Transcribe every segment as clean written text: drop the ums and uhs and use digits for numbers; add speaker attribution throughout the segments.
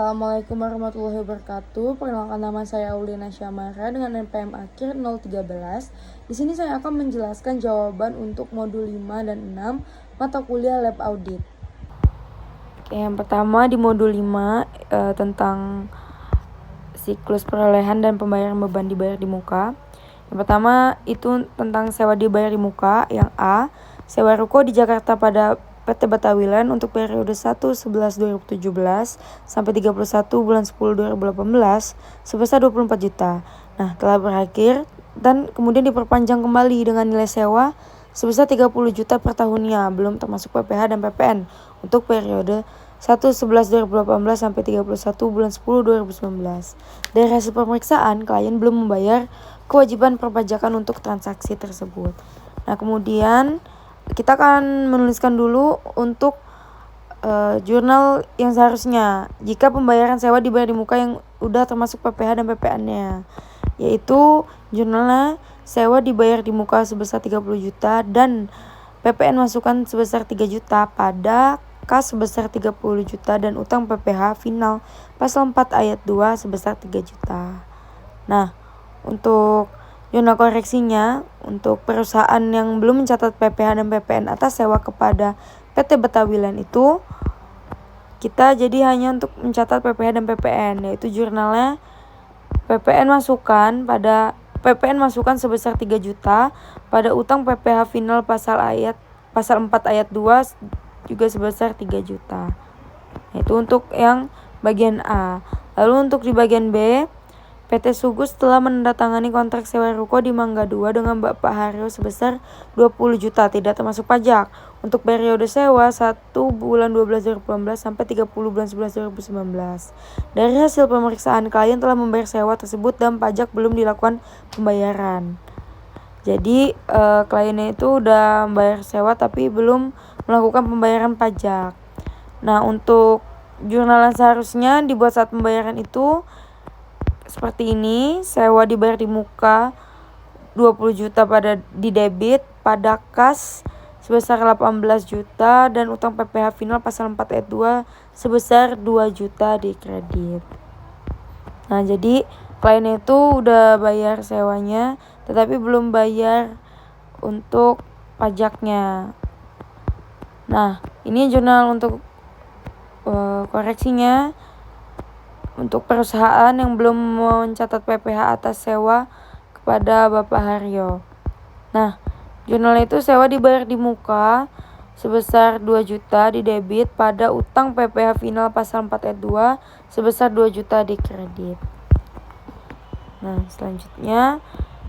Speaker 1: Assalamualaikum warahmatullahi wabarakatuh. Perkenalkan, nama saya Aulina Syamara dengan NPM akhir 013. Di sini saya akan menjelaskan jawaban untuk modul 5 dan 6 mata kuliah Lab Audit. Oke, yang pertama di modul 5 tentang siklus perolehan dan pembayaran beban dibayar di muka. Yang pertama itu tentang sewa dibayar di muka. Yang A, sewa ruko di Jakarta pada PT Betawi Land untuk periode 1/11/2017 sampai 31 bulan 10 2018 sebesar 24 juta. Nah, telah berakhir dan kemudian diperpanjang kembali dengan nilai sewa sebesar 30 juta per tahunnya, belum termasuk PPh dan PPN untuk periode 1/11/2018 sampai 31 bulan 10 2019. Dari hasil pemeriksaan, klien belum membayar kewajiban perpajakan untuk transaksi tersebut. Nah, kemudian kita akan menuliskan dulu untuk jurnal yang seharusnya jika pembayaran sewa dibayar di muka yang udah termasuk PPh dan PPN-nya, yaitu jurnalnya sewa dibayar di muka sebesar 30 juta dan PPN masukan sebesar 3 juta pada kas sebesar 30 juta dan utang PPh final pasal 4 ayat 2 sebesar 3 juta. Nah, untuk jurnal koreksinya, untuk perusahaan yang belum mencatat PPh dan PPN atas sewa kepada PT Betawi Land itu, kita jadi hanya untuk mencatat PPh dan PPN, yaitu jurnalnya PPN masukan sebesar 3 juta pada utang PPh final pasal 4 ayat 2 juga sebesar 3 juta. Itu untuk yang bagian A. Lalu untuk di bagian B, PT Sugus telah menandatangani kontrak sewa ruko di Mangga 2 dengan Bapak Haryo sebesar 20 juta tidak termasuk pajak untuk periode sewa 1 bulan 12 2018 sampai 30 bulan 11 2019. Dari hasil pemeriksaan, klien telah membayar sewa tersebut dan pajak belum dilakukan pembayaran. Jadi kliennya itu udah membayar sewa tapi belum melakukan pembayaran pajak. Nah, untuk jurnal yang seharusnya dibuat saat pembayaran itu seperti ini: sewa dibayar di muka 20 juta di debit pada kas sebesar 18 juta dan utang PPh final pasal 4 ayat 2 sebesar 2 juta di kredit. Nah, jadi klien itu udah bayar sewanya tetapi belum bayar untuk pajaknya. Nah, ini jurnal untuk koreksinya untuk perusahaan yang belum mencatat PPh atas sewa kepada Bapak Haryo. Nah, jurnal itu sewa dibayar di muka sebesar 2 juta di debit pada utang PPh final pasal 4 ayat 2 sebesar 2 juta di kredit. Nah, selanjutnya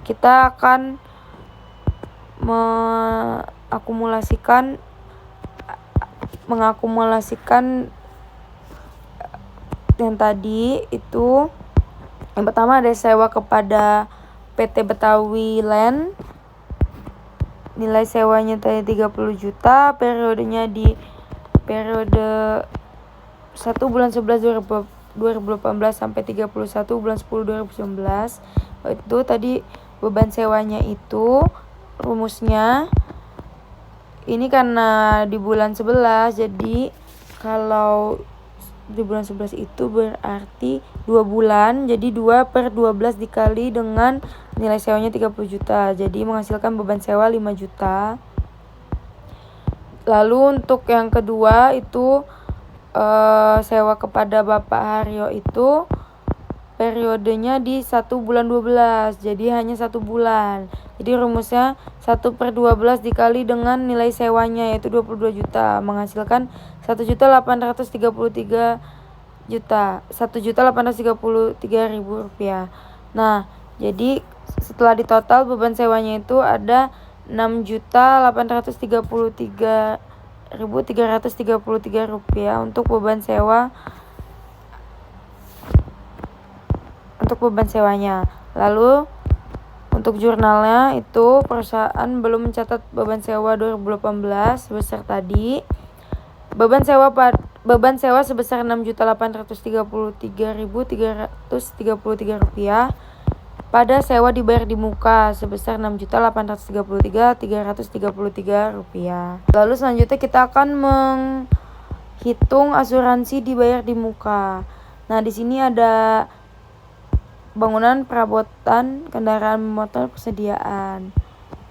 Speaker 1: kita akan mengakumulasikan yang tadi itu. Yang pertama ada sewa kepada PT Betawi Land, nilai sewanya tadi 30 juta, periodenya di periode 1 bulan 11 2018 sampai 31 bulan 10 2019. Itu tadi beban sewanya itu rumusnya ini karena di bulan 11, jadi kalau di bulan 11 itu berarti 2 bulan, jadi 2/12 dikali dengan nilai sewanya 30 juta, jadi menghasilkan beban sewa 5 juta. Lalu untuk yang kedua itu sewa kepada Bapak Haryo itu periodenya di 1 bulan 12, jadi hanya 1 bulan. Jadi rumusnya 1/12 dikali dengan nilai sewanya yaitu 22 juta menghasilkan 1.833.000 rupiah. Nah, jadi setelah ditotal beban sewanya itu ada 6.833.333 rupiah untuk beban sewanya. Lalu untuk jurnalnya itu perusahaan belum mencatat beban sewa 2018 sebesar tadi. Beban sewa sebesar 6.833.333 rupiah pada sewa dibayar di muka sebesar 6.833.333 rupiah. Lalu selanjutnya kita akan menghitung asuransi dibayar di muka. Nah, di sini ada bangunan, perabotan, kendaraan motor, persediaan.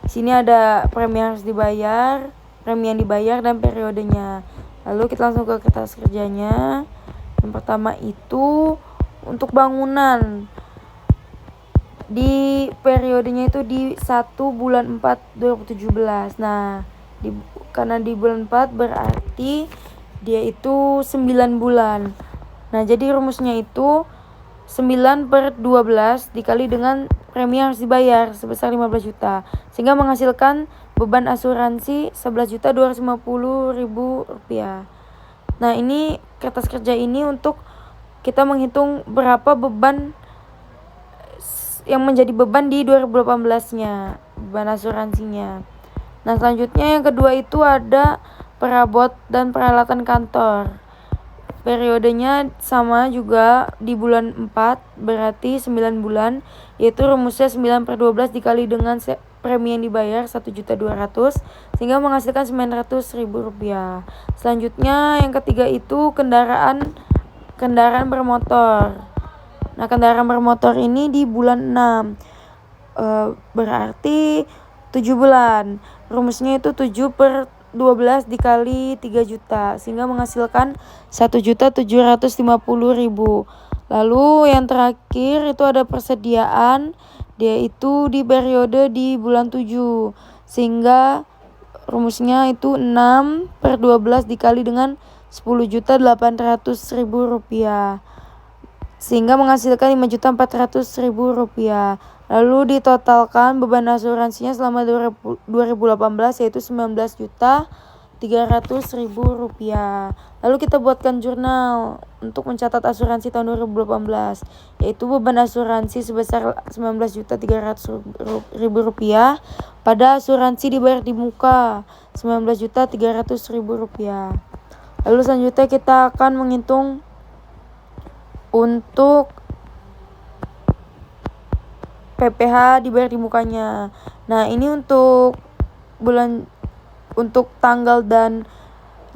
Speaker 1: Di sini ada premi yang harus dibayar, premi yang dibayar, dan periodenya. Lalu kita langsung ke kertas kerjanya. Yang pertama itu untuk bangunan. Di periodenya itu di 1 bulan 4 2017. Nah, karena di bulan 4 berarti dia itu 9 bulan. Nah, jadi rumusnya itu 9/12 dikali dengan premi yang harus dibayar sebesar 15 juta. Sehingga menghasilkan beban asuransi 11.250.000 rupiah. Nah, ini kertas kerja ini untuk kita menghitung berapa beban yang menjadi beban di 2018-nya, beban asuransinya. Nah, selanjutnya yang kedua itu ada perabot dan peralatan kantor. Periodenya sama juga di bulan 4 berarti 9 bulan, yaitu rumusnya 9/12 dikali dengan premi yang dibayar 1.200.000 sehingga menghasilkan 900.000 rupiah. Selanjutnya yang ketiga itu kendaraan bermotor. Nah, kendaraan bermotor ini di bulan 6 berarti 7 bulan. Rumusnya itu 7/12 dikali 3 juta sehingga menghasilkan 1.750.000. Lalu yang terakhir itu ada persediaan, dia itu di periode di bulan 7 sehingga rumusnya itu 6/12 dikali dengan 10.800.000 rupiah sehingga menghasilkan 5.400.000 rupiah. Lalu ditotalkan beban asuransinya selama 2018 yaitu 19.300.000 rupiah. Lalu kita buatkan jurnal untuk mencatat asuransi tahun 2018, yaitu beban asuransi sebesar 19.300.000 rupiah pada asuransi dibayar di muka 19.300.000 rupiah. Lalu selanjutnya kita akan menghitung untuk PPh dibayar di mukanya. Nah, ini untuk tanggal dan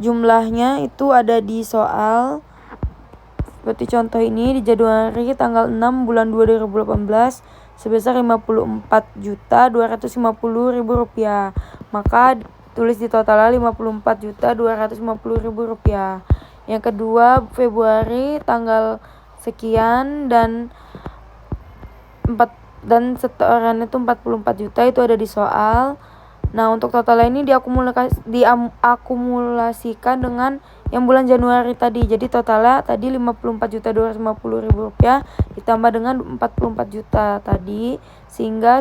Speaker 1: jumlahnya itu ada di soal. Seperti contoh ini di Januari tanggal 6 bulan 2 2018 sebesar 54.250.000 rupiah. Maka tulis di totalnya 54.250.000 rupiah. Yang kedua Februari tanggal sekian dan setorannya itu 44 juta itu ada di soal. Nah, untuk totalnya ini diakumulasikan dengan yang bulan Januari tadi. Jadi totalnya tadi 54.250.000 rupiah ditambah dengan 44 juta tadi sehingga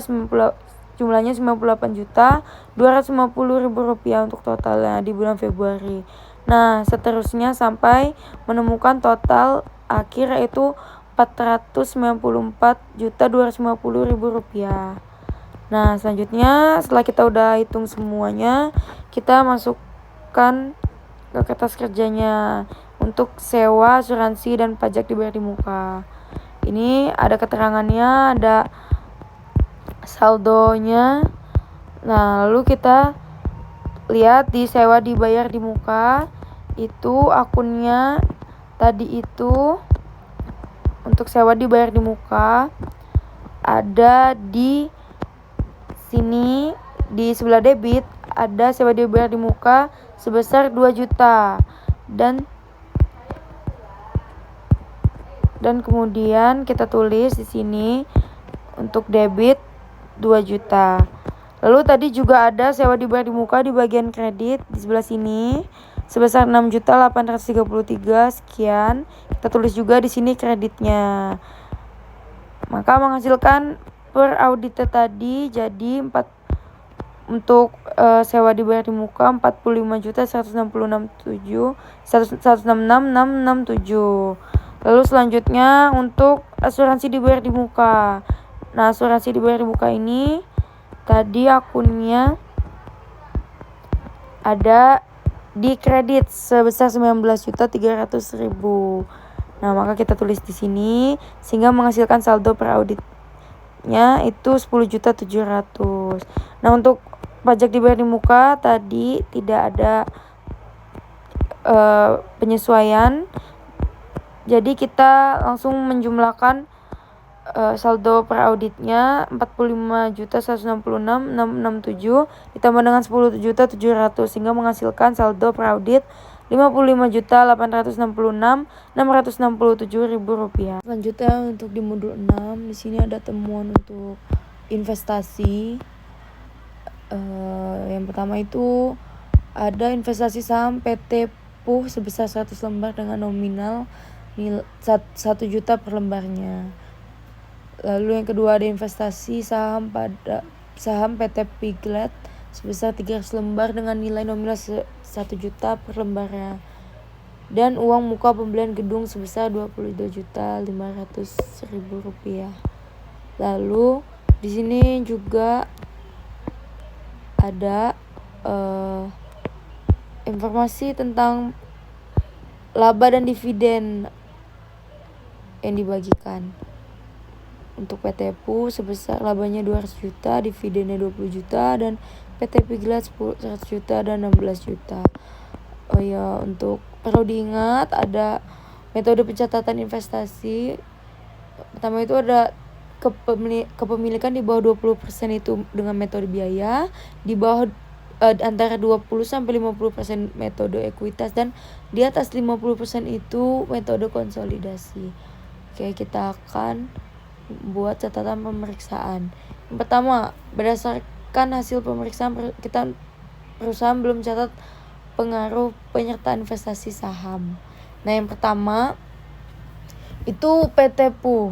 Speaker 1: jumlahnya 98.250.000 rupiah untuk totalnya di bulan Februari. Nah, seterusnya sampai menemukan total akhir yaitu 494.250.000 rupiah. Nah, selanjutnya setelah kita udah hitung semuanya, kita masukkan ke kertas kerjanya untuk sewa, asuransi, dan pajak dibayar di muka. Ini ada keterangannya, ada saldonya. Nah, lalu kita lihat di sewa dibayar di muka itu akunnya tadi itu untuk sewa dibayar di muka ada di sini di sebelah debit ada sewa dibayar di muka sebesar 2 juta dan kemudian kita tulis di sini untuk debit 2 juta. Lalu tadi juga ada sewa dibayar di muka di bagian kredit di sebelah sini sebesar 6.833 sekian. Kita tulis juga di sini kreditnya. Maka menghasilkan per auditnya tadi jadi untuk sewa dibayar di muka 45.166.667. Lalu selanjutnya untuk asuransi dibayar di muka. Nah, asuransi dibayar di muka ini tadi akunnya ada di kredit sebesar 19.300.000. Nah, maka kita tulis di sini sehingga menghasilkan saldo per auditnya itu 10.700.000. Nah, untuk pajak dibayar di muka tadi tidak ada penyesuaian Jadi kita langsung menjumlahkan saldo per auditnya 45.166.667 ditambah dengan 10.700.000 sehingga menghasilkan saldo per audit 55.866.667 rupiah. Selanjutnya untuk di modul 6 di sini ada temuan untuk investasi. Yang pertama itu ada investasi saham PT PUH sebesar 100 lembar dengan nominal 1 juta per lembarnya. Lalu yang kedua ada investasi saham PT Piglet sebesar 300 lembar dengan nilai nominal 1 juta per lembarnya. Dan uang muka pembelian gedung sebesar 22.500.000 rupiah. Lalu di sini juga ada informasi tentang laba dan dividen yang dibagikan. Untuk PT PU sebesar labanya 200 juta, dividennya 20 juta, dan PT Piglet 100 juta dan 16 juta. Oh ya, untuk perlu diingat ada metode pencatatan investasi. Pertama itu ada kepemilikan di bawah 20% itu dengan metode biaya, di bawah antara 20 sampai 50% metode ekuitas, dan di atas 50% itu metode konsolidasi. Oke, kita akan buat catatan pemeriksaan. Yang pertama, berdasarkan hasil pemeriksaan kita perusahaan belum catat pengaruh penyertaan investasi saham. Nah, yang pertama itu PT PU.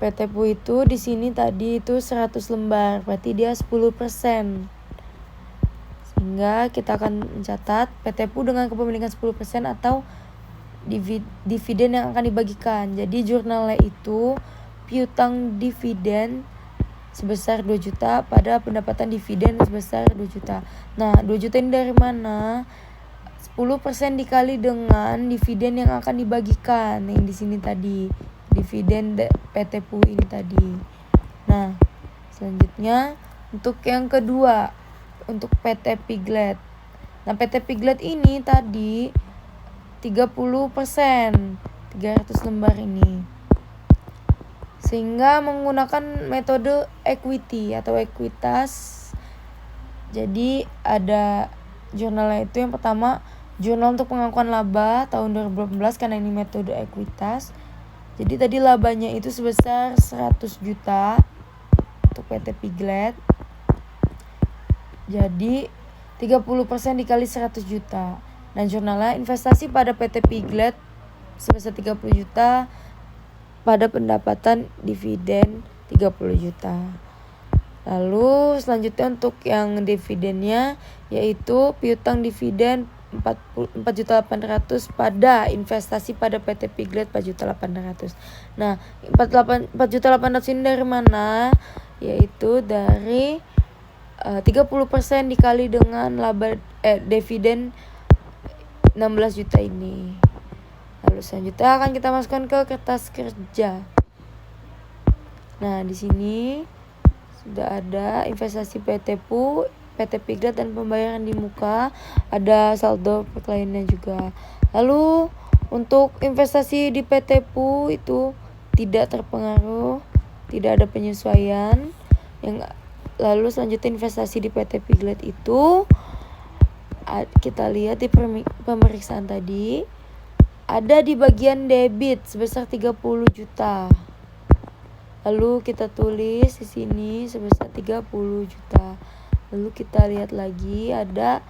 Speaker 1: PT PU itu di sini tadi itu 100 lembar, berarti dia 10%. Sehingga kita akan mencatat PT PU dengan kepemilikan 10% atau dividen yang akan dibagikan. Jadi jurnalnya itu piutang dividen sebesar 2 juta pada pendapatan dividen sebesar 2 juta. Nah, 2 juta ini dari mana? 10% dikali dengan dividen yang akan dibagikan yang di sini tadi. Dividen PT PU ini tadi. Nah, selanjutnya untuk yang kedua, untuk PT Piglet. Nah, PT Piglet ini tadi 30%, 300 lembar ini. Sehingga menggunakan metode equity atau ekuitas. Jadi ada jurnalnya itu yang pertama, jurnal untuk pengakuan laba tahun 2018 karena ini metode ekuitas. Jadi tadi labanya itu sebesar 100 juta untuk PT Piglet. Jadi 30% dikali 100 juta. Nah, jurnalnya investasi pada PT Piglet sebesar 30 juta pada pendapatan dividen 30 juta. Lalu selanjutnya untuk yang dividennya yaitu piutang dividen 4.800.000 pada investasi pada PT Piglet 4.800.000. Nah, 4.800.000 ini dari mana? Yaitu dari 30% dikali dengan laba dividen 16 juta ini. Lalu selanjutnya akan kita masukkan ke kertas kerja. Nah, di sini sudah ada investasi PT PU, PT Piglet dan pembayaran di muka, ada saldo per kliennya juga. Lalu untuk investasi di PT PU itu tidak terpengaruh, tidak ada penyesuaian. Lalu selanjutnya investasi di PT Piglet itu kita lihat di pemeriksaan tadi ada di bagian debit sebesar 30 juta. Lalu kita tulis di sini sebesar 30 juta. Lalu kita lihat lagi ada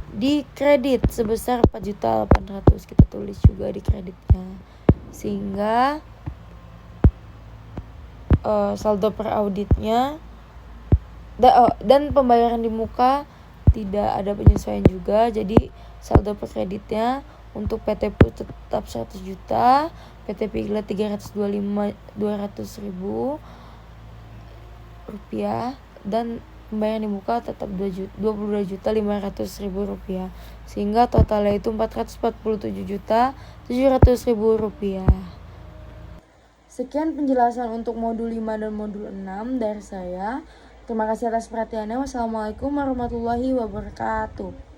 Speaker 1: di kredit sebesar 4.800.000. Kita tulis juga di kreditnya. Sehingga saldo per auditnya dan pembayaran di muka tidak ada penyesuaian juga. Jadi saldo per kreditnya untuk PT PU tetap 100 juta, PT Piglet 325.200.000 rupiah, dan pembayaran di muka tetap 22.500.000 rupiah. Sehingga totalnya itu 447.700.000 rupiah. Sekian penjelasan untuk modul 5 dan modul 6 dari saya. Terima kasih atas perhatiannya. Wassalamualaikum warahmatullahi wabarakatuh.